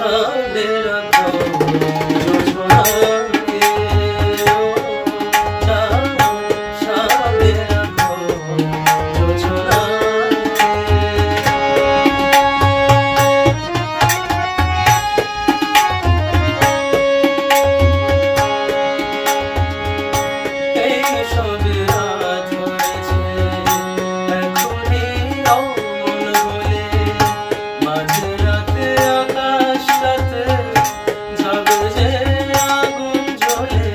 সামনে রাখো যোজনাকে, সামনে রাখো যোজনাকে। এই সবে রাত হয়েছে এখনই অমন বলে, মাঝরাতে আকাশটাতে যাবে যে আগুন জ্বলে।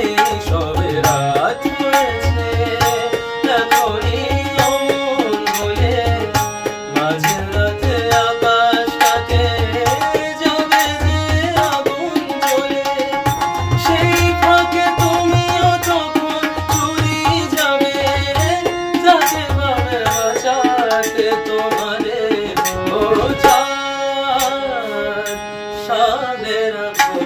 এই সবে রাত হয়েছে এখনই অমন বলে, মাঝরাতে আকাশটাতে যাবে যে আগুন জ্বলে। সেই ফাঁকে তুমিও তখন চুরি যাবে, যাকে পাবে বাঁচাতে তোমারে। ও চাঁদ সামনে রাখো